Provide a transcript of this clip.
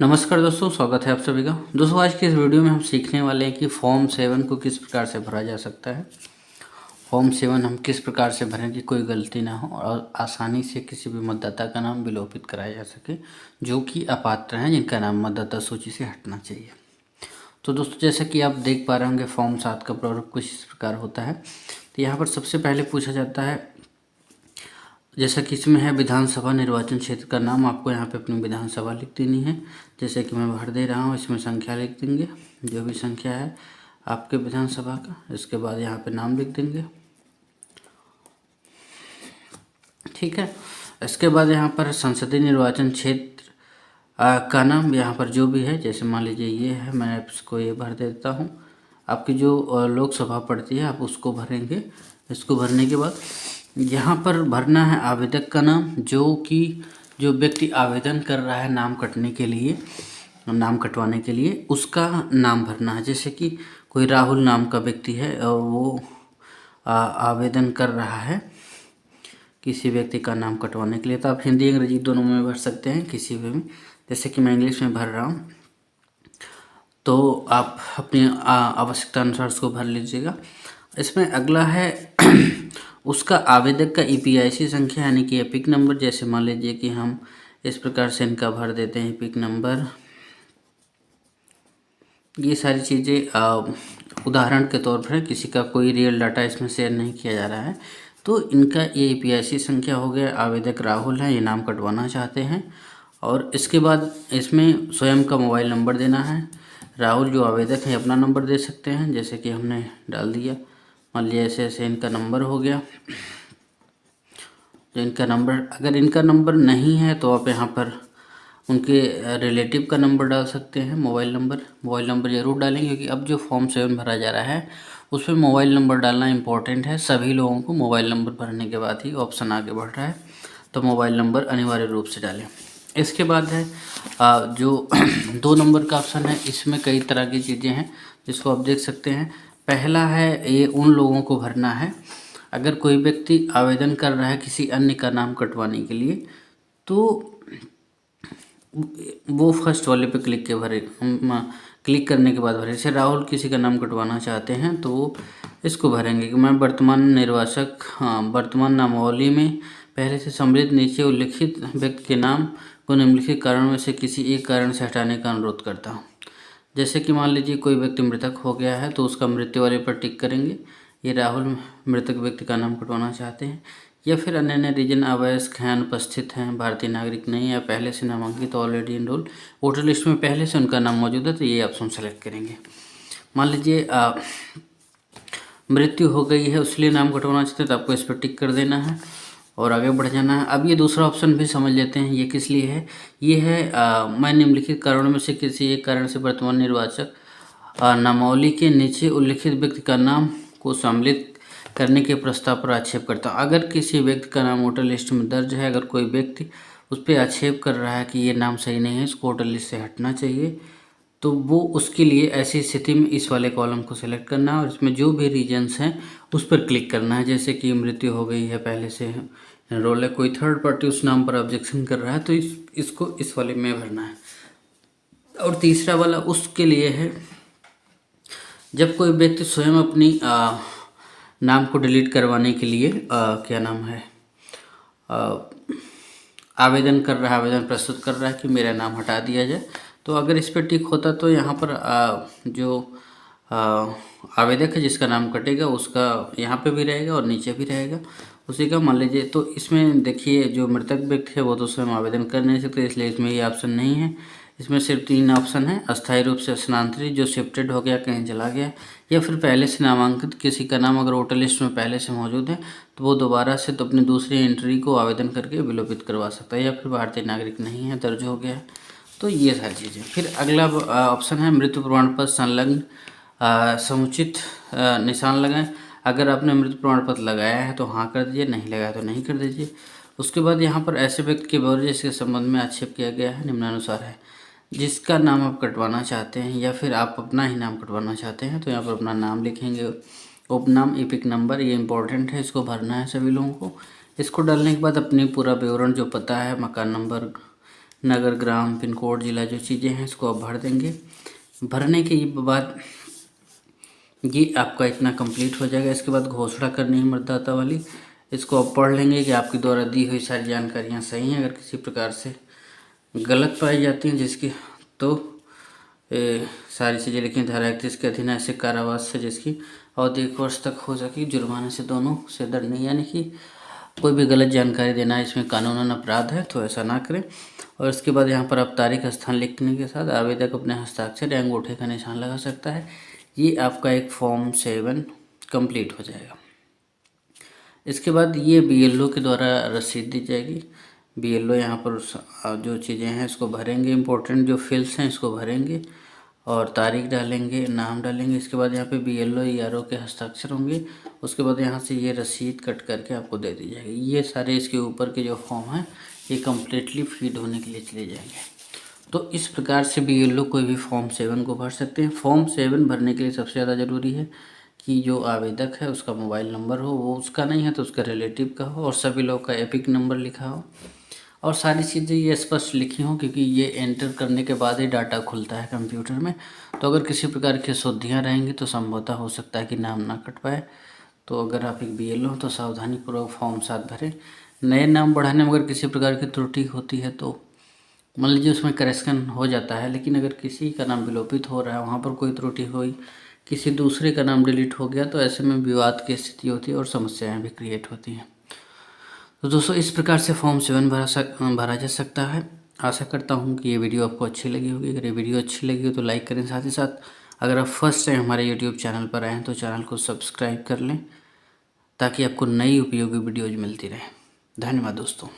नमस्कार दोस्तों, स्वागत है आप सभी का। दोस्तों, आज की इस वीडियो में हम सीखने वाले हैं कि फॉर्म 7 को किस प्रकार से भरा जा सकता है। फॉर्म 7 हम किस प्रकार से भरें कि कोई गलती ना हो और आसानी से किसी भी मतदाता का नाम विलोपित कराया जा सके जो कि अपात्र हैं, जिनका नाम मतदाता सूची से हटना चाहिए। तो दोस्तों, जैसा कि आप देख पा रहे होंगे, फॉर्म 7 का प्रारूप कुछ इस प्रकार होता है। तो यहाँ पर सबसे पहले पूछा जाता है, जैसा कि इसमें है विधानसभा निर्वाचन क्षेत्र का नाम। आपको यहाँ पे अपनी विधानसभा लिख देनी है। जैसे कि मैं भर दे रहा हूँ, इसमें संख्या लिख देंगे, जो भी संख्या है आपके विधानसभा का। इसके बाद यहाँ पे नाम लिख देंगे, ठीक है। इसके बाद यहाँ पर संसदीय निर्वाचन क्षेत्र का नाम यहाँ पर जो भी है, जैसे मान लीजिए ये है, मैं इसको ये भर देता हूँ। आपकी जो लोकसभा पड़ती है आप उसको भरेंगे। इसको भरने के बाद यहाँ पर भरना है आवेदक का नाम, जो व्यक्ति आवेदन कर रहा है नाम कटने के लिए, नाम कटवाने के लिए, उसका नाम भरना है। जैसे कि कोई राहुल नाम का व्यक्ति है और वो आवेदन कर रहा है किसी व्यक्ति का नाम कटवाने के लिए, तो आप हिंदी अंग्रेजी दोनों में भर सकते हैं, किसी में। जैसे कि मैं इंग्लिश में भर रहा हूँ, तो आप अपनी आवश्यकता अनुसार उसको भर लीजिएगा। इसमें अगला है उसका आवेदक का EPIC संख्या यानी कि एपिक नंबर। जैसे मान लीजिए कि हम इस प्रकार से इनका भर देते हैं, एपिक नंबर। ये सारी चीज़ें उदाहरण के तौर पर, किसी का कोई रियल डाटा इसमें शेयर नहीं किया जा रहा है। तो इनका ये EPIC संख्या हो गया। आवेदक राहुल है, ये नाम कटवाना चाहते हैं। और इसके बाद इसमें स्वयं का मोबाइल नंबर देना है। राहुल जो आवेदक है अपना नंबर दे सकते हैं, जैसे कि हमने डाल दिया। मान लिया ऐसे ऐसे इनका नंबर हो गया। जो इनका नंबर, अगर इनका नंबर नहीं है तो आप यहाँ पर उनके रिलेटिव का नंबर डाल सकते हैं। मोबाइल नंबर ज़रूर डालेंगे, क्योंकि अब जो फॉर्म 7 भरा जा रहा है उसमें मोबाइल नंबर डालना इम्पोर्टेंट है। सभी लोगों को मोबाइल नंबर भरने के बाद ही ऑप्शन आगे बढ़ रहा है, तो मोबाइल नंबर अनिवार्य रूप से डालें। इसके बाद है जो 2 नंबर का ऑप्शन है। इसमें कई तरह की चीज़ें हैं जिसको आप देख सकते हैं। पहला है, ये उन लोगों को भरना है, अगर कोई व्यक्ति आवेदन कर रहा है किसी अन्य का नाम कटवाने के लिए, तो वो फर्स्ट वाले पे क्लिक के भरे, क्लिक करने के बाद भरे। जैसे राहुल किसी का नाम कटवाना चाहते हैं तो वो इसको भरेंगे कि मैं वर्तमान निर्वाचक, वर्तमान नामावली में पहले से सम्मिलित नीचे उल्लिखित व्यक्ति के नाम को निम्नलिखित कारणों में से किसी एक कारण से हटाने का अनुरोध करता हूँ। जैसे कि मान लीजिए कोई व्यक्ति मृतक हो गया है तो उसका मृत्यु वाले पर टिक करेंगे, ये राहुल मृतक व्यक्ति का नाम कटवाना चाहते हैं। या फिर अन्य रीजन अवयस्क हैं, अनुपस्थित हैं, भारतीय नागरिक नहीं, या पहले से नामांकित, ऑलरेडी इनरोल, वोटर लिस्ट में पहले से उनका नाम मौजूद है, तो ये ऑप्शन सेलेक्ट करेंगे। मान लीजिए मृत्यु हो गई है, उसलिए नाम कटवाना चाहते हैं, तो आपको इस पर टिक कर देना है और आगे बढ़ जाना है। अब ये दूसरा ऑप्शन भी समझ लेते हैं, ये किस लिए है। ये है मैं निम्नलिखित कारणों में से किसी एक कारण से वर्तमान निर्वाचक नामावली के नीचे उल्लिखित व्यक्ति का नाम को सम्मिलित करने के प्रस्ताव पर आक्षेप करता हूँ। अगर किसी व्यक्ति का नाम वोटर लिस्ट में दर्ज है, अगर कोई व्यक्ति उस पर आक्षेप कर रहा है कि ये नाम सही नहीं है, इसको वोटर लिस्ट से हटना चाहिए, तो वो उसके लिए ऐसी स्थिति में इस वाले कॉलम को सिलेक्ट करना है और इसमें जो भी रीजन्स हैं उस पर क्लिक करना है। जैसे कि मृत्यु हो गई है, पहले से एनरोल है, कोई थर्ड पार्टी उस नाम पर ऑब्जेक्शन कर रहा है, तो इसको इस वाले में भरना है। और तीसरा वाला उसके लिए है, जब कोई व्यक्ति स्वयं अपनी नाम को डिलीट करवाने के लिए क्या नाम है, आवेदन कर रहा है, आवेदन प्रस्तुत कर रहा है कि मेरा नाम हटा दिया जाए, तो अगर इस पर टिक होता तो यहाँ पर जो आवेदक है जिसका नाम कटेगा उसका यहाँ पे भी रहेगा और नीचे भी रहेगा उसी का। मान लीजिए, तो इसमें देखिए जो मृतक व्यक्ति है वो तो स्वयं आवेदन कर नहीं सकते, इसलिए इसमें ये ऑप्शन नहीं है। इसमें सिर्फ 3 ऑप्शन है, अस्थायी रूप से स्थानांतरित, जो शिफ्टेड हो गया, कहीं चला गया, या फिर पहले से नामांकित, किसी का नाम अगर वोटर लिस्ट में पहले से मौजूद है तो वो दोबारा से तो अपनी दूसरी एंट्री को आवेदन करके विलोपित करवा सकता है, या फिर भारतीय नागरिक नहीं है, दर्ज हो गया है। तो ये सारी चीज़ें। फिर अगला ऑप्शन है मृत्यु प्रमाण पत्र संलग्न समुचित निशान लगाएं। अगर आपने मृत्यु प्रमाण पत्र लगाया है तो हाँ कर दीजिए, नहीं लगाया तो नहीं कर दीजिए। उसके बाद यहाँ पर ऐसे व्यक्ति के ब्यौरे जिसके संबंध में आक्षेप किया गया है निम्नानुसार है, जिसका नाम आप कटवाना चाहते हैं या फिर आप अपना ही नाम कटवाना चाहते हैं, तो यहाँ पर अपना नाम लिखेंगे, उपनाम, एपिक नंबर, ये इंपॉर्टेंट है, इसको भरना है सभी लोगों को। इसको डालने के बाद अपनी पूरा विवरण जो पता है, मकान नंबर, नगर, ग्राम, पिन कोड, जिला, जो चीज़ें हैं इसको आप भर देंगे। भरने के बाद ये आपका इतना कंप्लीट हो जाएगा। इसके बाद घोषणा करनी है मतदाता वाली, इसको आप पढ़ लेंगे कि आपके द्वारा दी हुई सारी जानकारियाँ सही हैं। अगर किसी प्रकार से गलत पाई जाती हैं जिसकी, तो सारी चीज़ें लिखी। धारा 31 के अधीन ऐसे कारावास से जिसकी अवधि 1 वर्ष तक हो सके, जुर्माने से दोनों से दंडनीय, यानी कि कोई भी गलत जानकारी देना इसमें कानूनन अपराध है, तो ऐसा ना करें। और इसके बाद यहाँ पर आप तारीख स्थान लिखने के साथ आवेदक अपने हस्ताक्षर या अंगूठे का निशान लगा सकता है। ये आपका एक फॉर्म 7 कंप्लीट हो जाएगा। इसके बाद ये BLO के द्वारा रसीद दी जाएगी। BLO यहाँ पर जो चीज़ें हैं इसको भरेंगे, इंपॉर्टेंट जो फील्ड्स हैं इसको भरेंगे और तारीख डालेंगे, नाम डालेंगे। इसके बाद यहाँ पे BLO ERO के हस्ताक्षर होंगे। उसके बाद यहाँ से ये रसीद कट करके आपको दे दी जाएगी। ये सारे इसके ऊपर के जो फॉर्म हैं ये कम्प्लीटली फीड होने के लिए चले जाएंगे। तो इस प्रकार से BLO कोई भी फॉर्म 7 को भर सकते हैं। फॉर्म 7 भरने के लिए सबसे ज़्यादा ज़रूरी है कि जो आवेदक है उसका मोबाइल नंबर हो, वो उसका नहीं है तो उसका रिलेटिव का हो, और सभी लोग का एपिक नंबर लिखा हो, और सारी चीज़ें ये स्पष्ट लिखी हों, क्योंकि ये एंटर करने के बाद ही डाटा खुलता है कंप्यूटर में। तो अगर किसी प्रकार की अशुद्धियाँ रहेंगी तो संभवतः हो सकता है कि नाम ना कट पाए। तो अगर आप एक BLO हो तो सावधानीपूर्वक फॉर्म 7 भरें। नए नाम बढ़ाने में अगर किसी प्रकार की त्रुटि होती है तो मान लीजिए उसमें करेक्शन हो जाता है, लेकिन अगर किसी का नाम विलोपित हो रहा है, वहाँ पर कोई त्रुटि हुई, किसी दूसरे का नाम डिलीट हो गया, तो ऐसे में विवाद की स्थिति होती है और समस्याएं भी क्रिएट होती हैं। तो दोस्तों इस प्रकार से फॉर्म 7 भरा जा सकता है। आशा करता हूँ कि ये वीडियो आपको अच्छी लगी होगी। अगर ये वीडियो अच्छी लगी हो तो लाइक करें, साथ ही साथ अगर आप फर्स्ट टाइम हमारे यूट्यूब चैनल पर आए हैं तो चैनल को सब्सक्राइब कर लें, ताकि आपको नई उपयोगी वीडियोज़ मिलती रहें। धन्यवाद दोस्तों।